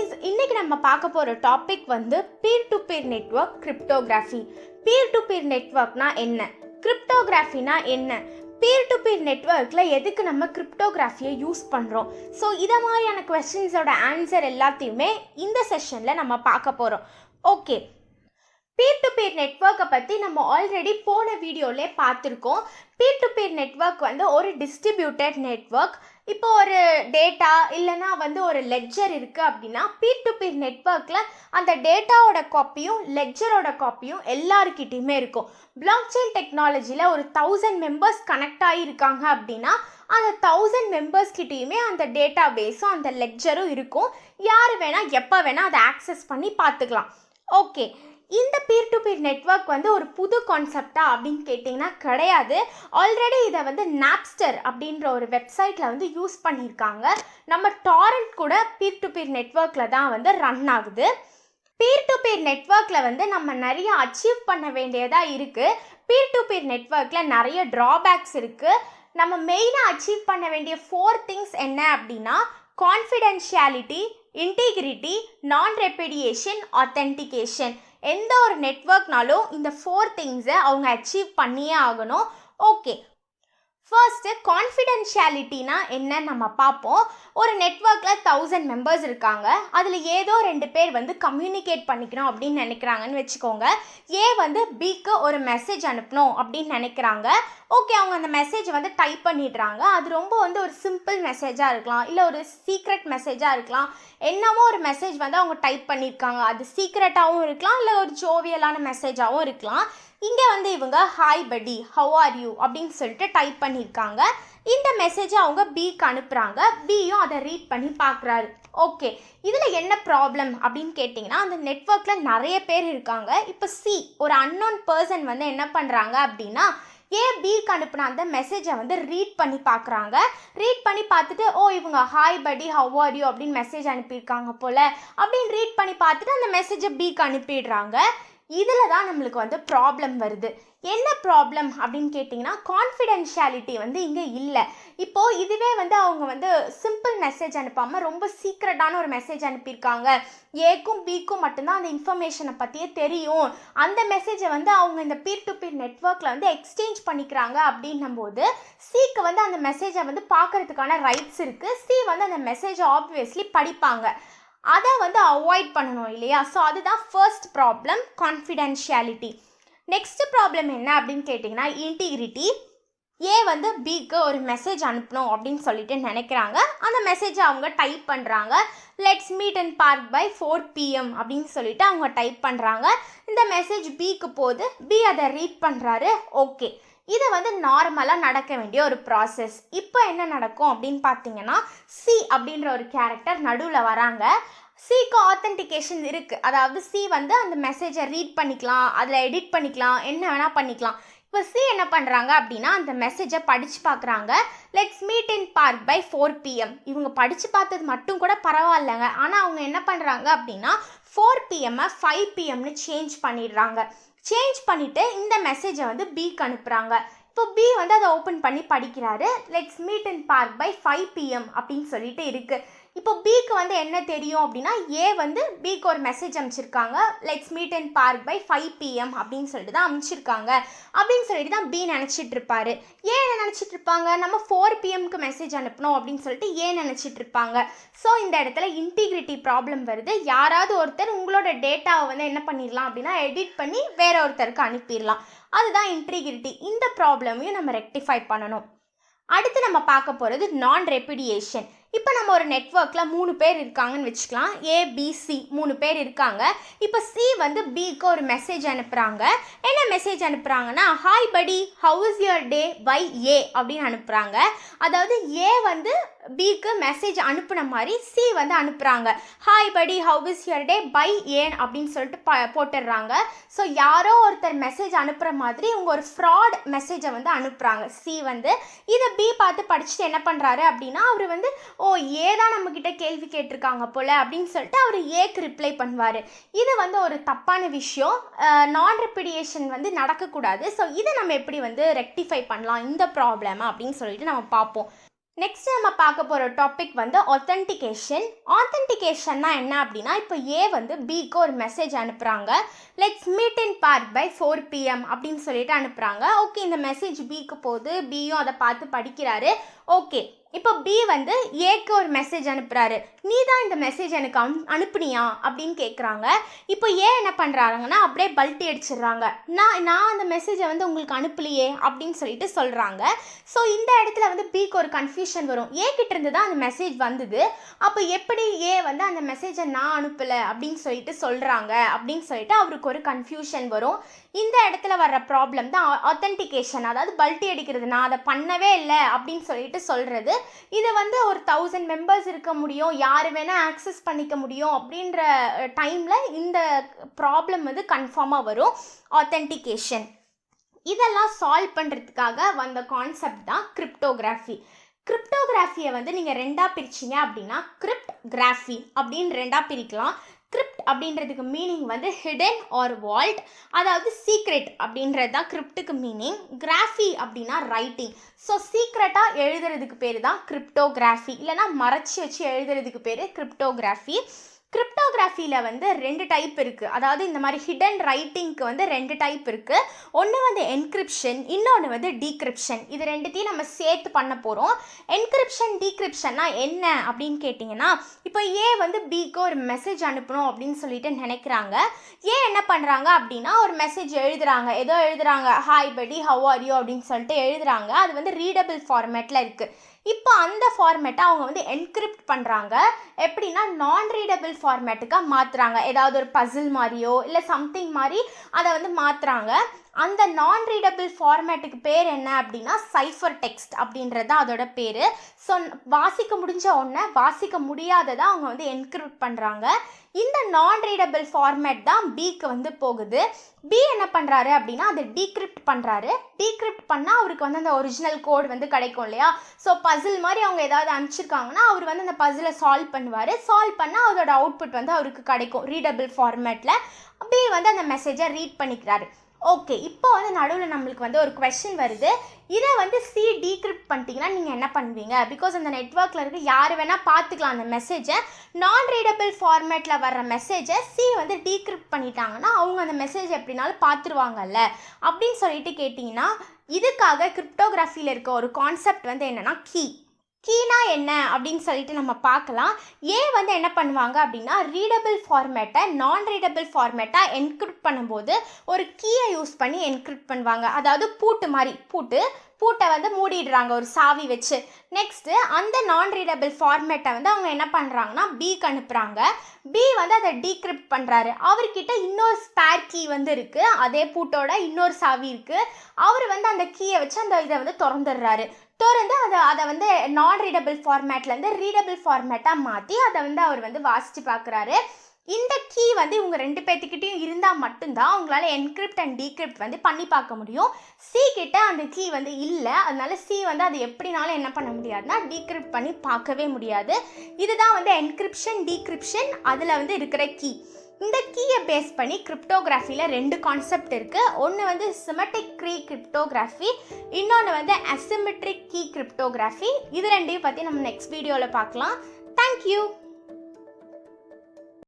குட்டீஸ், இன்னைக்கு நம்ம பார்க்க போகிற டாபிக் வந்து peer to peer network cryptography. Peer to peer நெட்வொர்க்னா என்ன, கிரிப்டோகிராஃபினா என்ன, பீர் டு பீர் நெட்வொர்க்கில் எதுக்கு நம்ம கிரிப்டோகிராஃபியை யூஸ் பண்ணுறோம். ஸோ இதை மாதிரியான கொஸ்டின்ஸோட ஆன்சர் எல்லாத்தையுமே இந்த செஷனில் நம்ம பார்க்க போகிறோம். ஓகே, பீர் டு பீர் நெட்வொர்க்கை பற்றி நம்ம ஆல்ரெடி போன வீடியோவிலே பார்த்துருக்கோம். பீர் டு பீர் நெட்வொர்க் வந்து ஒரு டிஸ்ட்ரிபியூட்டட் நெட்வொர்க். இப்போ ஒரு டேட்டா இல்லைனா வந்து ஒரு லெட்ஜர் இருக்குது அப்படின்னா பீர் டு பீர் நெட்வொர்க்கில் அந்த டேட்டாவோட காப்பியும் லெட்ஜரோட காப்பியும் எல்லாருக்கிட்டையுமே இருக்கும். பிளாக் செயின் டெக்னாலஜியில் ஒரு 1000 மெம்பர்ஸ் கனெக்ட் ஆகியிருக்காங்க அப்படின்னா அந்த 1000 மெம்பர்ஸ்கிட்டையுமே அந்த டேட்டா பேஸும் அந்த லெட்ஜரும் இருக்கும். யார் வேணால் எப்போ வேணால் அதை ஆக்சஸ் பண்ணி பார்த்துக்கலாம். ஓகே, இந்த பீர் டு பீர் நெட்வொர்க் வந்து ஒரு புது கான்செப்டா அப்படின்னு கேட்டிங்கன்னா கிடையாது. ஆல்ரெடி இதை வந்து நாப்ஸ்டர் அப்படின்ற ஒரு வெப்சைட்டில் வந்து யூஸ் பண்ணியிருக்காங்க. நம்ம டாரண்ட் கூட பீர் டு பீர் நெட்வொர்க்கில் தான் வந்து ரன் ஆகுது. பீர் டு பீர் நெட்வொர்க்கில் வந்து நம்ம நிறைய அச்சீவ் பண்ண வேண்டியதாக இருக்குது. பீர் டு பீர் நெட்வொர்க்கில் நிறைய ட்ராபேக்ஸ் இருக்குது. நம்ம மெயினாக அச்சீவ் பண்ண வேண்டிய 4 திங்ஸ் என்ன அப்படின்னா கான்ஃபிடென்ஷியாலிட்டி, இன்டிகிரிட்டி, நான் ரெப்புடியேஷன், ஆத்தென்டிகேஷன். எந்த ஒரு நெட்வொர்க்னாலும் இந்த 4 திங்ஸை அவங்க அச்சீவ் பண்ணியே ஆகணும். ஓகே, ஃபர்ஸ்ட்டு கான்ஃபிடென்ஷியாலிட்டினா என்னன்னு நம்ம பார்ப்போம். ஒரு நெட்வொர்க்கில் 1000 மெம்பர்ஸ் இருக்காங்க. அதில் ஏதோ 2 பேர் வந்து கம்யூனிகேட் பண்ணிக்கணும் அப்படின்னு நினைக்கிறாங்கன்னு வச்சுக்கோங்க. ஏ வந்து பிக்கு ஒரு மெசேஜ் அனுப்பணும் அப்படின்னு நினைக்கிறாங்க. ஓகே, அவங்க அந்த மெசேஜ் வந்து டைப் பண்ணிடுறாங்க. அது ரொம்ப வந்து ஒரு சிம்பிள் மெசேஜாக இருக்கலாம், இல்லை ஒரு சீக்ரெட் மெசேஜாக இருக்கலாம். என்னமோ ஒரு மெசேஜ் வந்து அவங்க டைப் பண்ணியிருக்காங்க. அது சீக்ரெட்டாகவும் இருக்கலாம், இல்லை ஒரு ஜோவியலான மெசேஜாகவும் இருக்கலாம். இங்கே வந்து இவங்க hi buddy, how are you அப்படின்னு சொல்லிட்டு டைப் பண்ணியிருக்காங்க. இந்த மெசேஜை அவங்க பிக்கு அனுப்புகிறாங்க. பியும் அதை ரீட் பண்ணி பார்க்குறாரு. ஓகே, இதில் என்ன ப்ராப்ளம் அப்படின்னு கேட்டிங்கன்னா அந்த நெட்வொர்க்கில் நிறைய பேர் இருக்காங்க. இப்போ சி ஒரு அன்னோன் பர்சன் வந்து என்ன பண்ணுறாங்க அப்படின்னா பிக்கு அனுப்புன அந்த மெசேஜை வந்து ரீட் பண்ணி பார்க்குறாங்க. ரீட் பண்ணி பார்த்துட்டு இவங்க hi buddy, how are you அப்படின்னு மெசேஜ் அனுப்பியிருக்காங்க போல் அப்படின்னு ரீட் பண்ணி பார்த்துட்டு அந்த மெசேஜை பிக்கு அனுப்பிடுறாங்க. இதில் தான் நம்மளுக்கு வந்து ப்ராப்ளம் வருது. என்ன ப்ராப்ளம் அப்படின்னு கேட்டிங்கன்னா கான்ஃபிடென்ஷியாலிட்டி வந்து இங்கே இல்லை. இப்போது இதுவே வந்து அவங்க வந்து சிம்பிள் மெசேஜ் அனுப்பாமல் ரொம்ப சீக்ரெட்டான ஒரு மெசேஜ் அனுப்பியிருக்காங்க. ஏக்கும் பிக்கும் மட்டும்தான் அந்த இன்ஃபர்மேஷனை பற்றியே தெரியும். அந்த மெசேஜை வந்து அவங்க இந்த பீர் டு பீர் நெட்வொர்க்கில் வந்து எக்ஸ்சேஞ்ச் பண்ணிக்கிறாங்க அப்படின்னும் போது சிக்கு வந்து அந்த மெசேஜை வந்து பார்க்குறதுக்கான ரைட்ஸ் இருக்குது. சி வந்து அந்த மெசேஜை ஆப்வியஸ்லி படிப்பாங்க. அதை வந்து அவாய்ட் பண்ணணும் இல்லையா? ஸோ அதுதான் first problem, confidentiality. Next problem என்ன அப்படின்னு கேட்டிங்கன்னா இன்டிகிரிட்டி. வந்து பிக்கு ஒரு மெசேஜ் அனுப்பணும் அப்படின்னு சொல்லிட்டு நினைக்கிறாங்க. அந்த மெசேஜை அவங்க டைப் பண்ணுறாங்க. Let's meet and park by 4 PM அப்படின்னு சொல்லிட்டு அவங்க டைப் பண்ணுறாங்க. இந்த மெசேஜ் பிக்கு போகுது. பி அதை ரீட் பண்ணுறாரு. ஓகே, இது வந்து நார்மலாக நடக்க வேண்டிய ஒரு ப்ராசஸ். இப்போ என்ன நடக்கும் அப்படின்னு பார்த்தீங்கன்னா சி அப்படின்ற ஒரு கேரக்டர் நடுவில் வராங்க. சிக்கு ஆத்தென்டிகேஷன் இருக்குது. அதாவது சி வந்து அந்த மெசேஜை ரீட் பண்ணிக்கலாம், அதில் எடிட் பண்ணிக்கலாம், என்ன வேணால் பண்ணிக்கலாம். இப்போ சி என்ன பண்ணுறாங்க அப்படின்னா அந்த மெசேஜை படித்து பார்க்குறாங்க. Let's meet in park by 4 PM. இவங்க படித்து பார்த்தது மட்டும் கூட பரவாயில்லைங்க. ஆனால் அவங்க என்ன பண்ணுறாங்க அப்படின்னா 4 PM 5 PMனு சேஞ்ச் பண்ணிடுறாங்க. சேஞ்ச் பண்ணிவிட்டு இந்த மெசேஜை வந்து பிக்கு அனுப்புகிறாங்க. இப்போ பி வந்து அதை ஓப்பன் பண்ணி படிக்கிறாரு. Let's meet in park by 5 PM அப்படின்னு சொல்லிட்டு இருக்குது. இப்போ பிக்கு வந்து என்ன தெரியும் அப்படின்னா வந்து பிக்கு ஒரு மெசேஜ் அனுப்பிச்சிருக்காங்க. Let's meet in park by 5 PM அப்படின்னு சொல்லிட்டு தான் அனுப்பிச்சிருக்காங்க அப்படின்னு சொல்லிட்டு தான் பி நினச்சிட்டு இருப்பாரு. என்ன நினச்சிட்டு இருப்பாங்க, நம்ம 4 PMக்கு மெசேஜ் அனுப்பணும் அப்படின்னு சொல்லிட்டு நினச்சிட்டு இருப்பாங்க. ஸோ இந்த இடத்துல இன்டிகிரிட்டி ப்ராப்ளம் வருது. யாராவது ஒருத்தர் உங்களோட டேட்டாவை வந்து என்ன பண்ணிடலாம் அப்படின்னா எடிட் பண்ணி வேற ஒருத்தருக்கு அனுப்பிடலாம். அதுதான் இன்டிகிரிட்டி. இந்த ப்ராப்ளமையும் நம்ம ரெக்டிஃபை பண்ணணும். அடுத்து நம்ம பார்க்க போகிறது நான் ரெப்புடியேஷன். இப்போ நம்ம ஒரு நெட்வொர்க்கில் 3 பேர் இருக்காங்கன்னு வச்சுக்கலாம். ABC 3 பேர் இருக்காங்க. இப்போ சி வந்து பிக்கு ஒரு மெசேஜ் அனுப்புகிறாங்க. என்ன மெசேஜ் அனுப்புகிறாங்கன்னா hi buddy, how is your day bye அப்படின்னு அனுப்புகிறாங்க. அதாவது வந்து பிக்கு மெசேஜ் அனுப்புன மாதிரி சி வந்து அனுப்புகிறாங்க. Hi buddy, how is your day bye அப்படின்னு சொல்லிட்டு போட்டுடுறாங்க. ஸோ யாரோ ஒருத்தர் மெசேஜ் அனுப்புகிற மாதிரி இவங்க ஒரு ஃப்ராட் மெசேஜை வந்து அனுப்புகிறாங்க. சி வந்து இதை பி பார்த்து படிச்சுட்டு என்ன பண்ணுறாரு அப்படின்னா அவர் வந்து தான் நம்மக்கிட்ட கேள்வி கேட்டிருக்காங்க போல் அப்படின்னு சொல்லிட்டு அவர் ஏக்கு ரிப்ளை பண்ணுவார். இது வந்து ஒரு தப்பான விஷயம். நான் ரெப்புடியேஷன் வந்து நடக்கக்கூடாது. ஸோ இதை நம்ம எப்படி வந்து ரெக்டிஃபை பண்ணலாம் இந்த ப்ராப்ளம் அப்படின்னு சொல்லிட்டு நம்ம பார்ப்போம். நெக்ஸ்ட் நம்ம பார்க்க போகிற டாபிக் வந்து ஆத்தென்டிகேஷன். ஆத்தென்டிகேஷன்னா என்ன அப்படின்னா, இப்போ ஏ வந்து பிக்கு ஒரு மெசேஜ் அனுப்புகிறாங்க. Let's meet in park by 4 PM அப்படின்னு சொல்லிட்டு அனுப்புகிறாங்க. ஓகே, இந்த மெசேஜ் பிக்கு போகுது, பியும் அதை பார்த்து படிக்கிறாரு. ஓகே, இப்போ பி வந்து ஏக்கு ஒரு மெசேஜ் அனுப்புகிறாரு. நீ தான் இந்த மெசேஜ் எனக்கு அனுப்புனியா அப்படின்னு கேட்குறாங்க. இப்போ ஏ என்ன பண்ணுறாங்கன்னா அப்படியே பல்ட்டி அடிச்சிடுறாங்க. நான் அந்த மெசேஜை வந்து உங்களுக்கு அனுப்பலையே அப்படின்னு சொல்லிட்டு சொல்கிறாங்க. ஸோ இந்த இடத்துல வந்து பிக்கு ஒரு கன்ஃபியூஷன் வரும். ஏ கிட்ட இருந்து தான் அந்த மெசேஜ் வந்தது, அப்போ எப்படி ஏ வந்து அந்த மெசேஜை நான் அனுப்பலை அப்படின்னு சொல்லிட்டு சொல்கிறாங்க அப்படின்னு சொல்லிட்டு அவருக்கு ஒரு கன்ஃபியூஷன் வரும். இந்த இடத்துல வர்ற ப்ராப்ளம் தான் ஆத்தென்டிகேஷன், அதாவது பல்ட்டி அடிக்கிறது. நான் அதை பண்ணவே இல்லை அப்படின்னு சொல்லிட்டு சொல்கிறது. இது வந்து ஒரு 1000 மெம்பர்ஸ் இருக்க முடியும், யார் வேணால் ஆக்சஸ் பண்ணிக்க முடியும் அப்படின்ற டைமில் இந்த ப்ராப்ளம் வந்து கன்ஃபார்மாக வரும், ஆத்தென்டிகேஷன். இதெல்லாம் சால்வ் பண்ணுறதுக்காக வந்த கான்செப்ட் தான் கிரிப்டோகிராஃபி. கிரிப்டோகிராஃபியை வந்து நீங்கள் ரெண்டாக பிரிச்சிங்க அப்படின்னா கிரிப்ட்கிராஃபி அப்படின்னு ரெண்டாக பிரிக்கலாம். கிரிப்ட் அப்படின்றதுக்கு மீனிங் வந்து ஹிடன் ஆர் வால்ட், அதாவது சீக்ரெட் அப்படின்றது தான் கிரிப்டுக்கு மீனிங். கிராஃபி அப்படின்னா ரைட்டிங். ஸோ சீக்ரெட்டாக எழுதுறதுக்கு பேர் தான் கிரிப்டோகிராஃபி, இல்லைனா மறைச்சி வச்சு எழுதுறதுக்கு பேர் கிரிப்டோகிராஃபி. கிரிப்டோகிராஃபியில் வந்து 2 டைப் இருக்குது. அதாவது இந்த மாதிரி ஹிடன் ரைட்டிங்க்கு வந்து 2 டைப் இருக்குது. ஒன்று வந்து என்கிரிப்ஷன், இன்னொன்று வந்து டீக்ரிப்ஷன். இது ரெண்டுத்தையும் நம்ம சேர்த்து பண்ண போகிறோம். என்கிரிப்ஷன் டீக்ரிப்ஷன்னா என்ன அப்படின்னு கேட்டிங்கன்னா, இப்போ ஏ வந்து பிக்கு ஒரு மெசேஜ் அனுப்பணும் அப்படின்னு சொல்லிட்டு நினைக்கிறாங்க. ஏன் என்ன பண்ணுறாங்க அப்படின்னா ஒரு மெசேஜ் எழுதுகிறாங்க, ஏதோ எழுதுகிறாங்க, hi buddy how are you அப்படின்னு சொல்லிட்டு எழுதுகிறாங்க. அது வந்து ரீடபிள் ஃபார்மேட்டில் இருக்குது. இப்போ அந்த ஃபார்மேட்டை அவங்க வந்து என்கிரிப்ட் பண்ணுறாங்க. எப்படின்னா நான் ரீடபிள் ஃபார்மேட்டுக்காக மாற்றுறாங்க. ஏதாவது ஒரு பசில் மாதிரியோ இல்லை சம்திங் மாதிரி அதை வந்து மாற்றுறாங்க. அந்த நான் ரீடபிள் ஃபார்மேட்டுக்கு பேர் என்ன அப்படின்னா சைஃபர் டெக்ஸ்ட் அப்படின்றது தான் அதோட பேர். ஸோ வாசிக்க முடிஞ்ச ஒன்றை வாசிக்க முடியாததை அவங்க வந்து என்கிரிப்ட் பண்ணுறாங்க. இந்த நான் ரீடபிள் ஃபார்மேட் தான் பிக்கு வந்து போகுது. பி என்ன பண்ணுறாரு அப்படின்னா அதை டீக்ரிப்ட் பண்ணுறாரு. டீக்ரிப்ட் பண்ணால் அவருக்கு வந்து அந்த ஒரிஜினல் கோட் வந்து கிடைக்கும் இல்லையா. ஸோ பசில் மாதிரி அவங்க ஏதாவது அனுப்பிச்சிருக்காங்கன்னா அவர் வந்து அந்த பசிலை சால்வ் பண்ணுவார். சால்வ் பண்ணால் அதோட அவுட்புட் வந்து அவருக்கு கிடைக்கும் ரீடபிள் ஃபார்மேட்டில். பி வந்து அந்த மெசேஜை ரீட் பண்ணிக்கிறாரு. ஓகே, இப்போ வந்து நடுவில் நம்மளுக்கு வந்து ஒரு கொஸ்டின் வருது. இதை வந்து சி டீக்ரிப்ட் பண்ணிட்டீங்கன்னா நீங்கள் என்ன பண்ணுவீங்க? பிகாஸ் அந்த நெட்வொர்க்கில் இருக்க யார் வேணால் பார்த்துக்கலாம் அந்த மெசேஜை. நான் ரீடபிள் ஃபார்மேட்டில் வர்ற மெசேஜை சி வந்து டீக்ரிப்ட் பண்ணிட்டாங்கன்னா அவங்க அந்த மெசேஜ் எப்படினாலும் பார்த்துருவாங்கல்ல அப்படின்னு சொல்லிட்டு கேட்டிங்கன்னா, இதுக்காக கிரிப்டோகிராஃபியில் இருக்க ஒரு கான்செப்ட் வந்து என்னென்னா கீனா என்ன அப்படின்னு சொல்லிட்டு நம்ம பார்க்கலாம். ஏன் வந்து என்ன பண்ணுவாங்க அப்படின்னா ரீடபிள் ஃபார்மேட்டை நான் ரீடபிள் ஃபார்மேட்டாக என்கிரிப்ட் பண்ணும்போது ஒரு கீயை யூஸ் பண்ணி என்கிரிப்ட் பண்ணுவாங்க. அதாவது பூட்டை வந்து மூடிடுறாங்க ஒரு சாவி வச்சு. நெக்ஸ்ட்டு அந்த நான் ரீடபிள் ஃபார்மேட்டை வந்து அவங்க என்ன பண்ணுறாங்கன்னா பிக்கு அனுப்புகிறாங்க. பி வந்து அதை டீக்ரிப்ட் பண்ணுறாரு. அவர்கிட்ட இன்னொரு ஸ்பேர் கீ வந்து இருக்குது, அதே பூட்டோட இன்னொரு சாவி இருக்குது. அவர் வந்து அந்த கீயை வச்சு அந்த இதை வந்து திறந்துடுறாரு. அதை வந்து நான் ரீடபிள் ஃபார்மேட்லேருந்து ரீடபிள் ஃபார்மேட்டாக மாற்றி அதை வந்து அவர் வந்து வாசித்து பார்க்குறாரு. இந்த கீ வந்து இவங்க 2 பேர்த்துக்கிட்டையும் இருந்தால் மட்டும்தான் அவங்களால என்கிரிப்ட் அண்ட் டீக்ரிப்ட் வந்து பண்ணி பார்க்க முடியும். சி கிட்ட அந்த கீ வந்து இல்லை, அதனால சி வந்து அது எப்படினாலும் என்ன பண்ண முடியாதுன்னா டீக்ரிப்ட் பண்ணி பார்க்கவே முடியாது. இதுதான் வந்து என்கிரிப்ஷன் டீக்ரிப்ஷன் அதில் வந்து இருக்கிற கீ. இந்த கீயை பேஸ் பண்ணி கிரிப்டோகிராஃபியில் 2 கான்செப்ட் இருக்குது. ஒன்று வந்து சிமெட்ரிக் கீ கிரிப்டோகிராஃபி, இன்னொன்று வந்து அசிமெட்ரிக் கீ கிரிப்டோகிராஃபி. இது ரெண்டையும் பற்றி நம்ம நெக்ஸ்ட் வீடியோவில் பார்க்கலாம். தேங்க்யூ.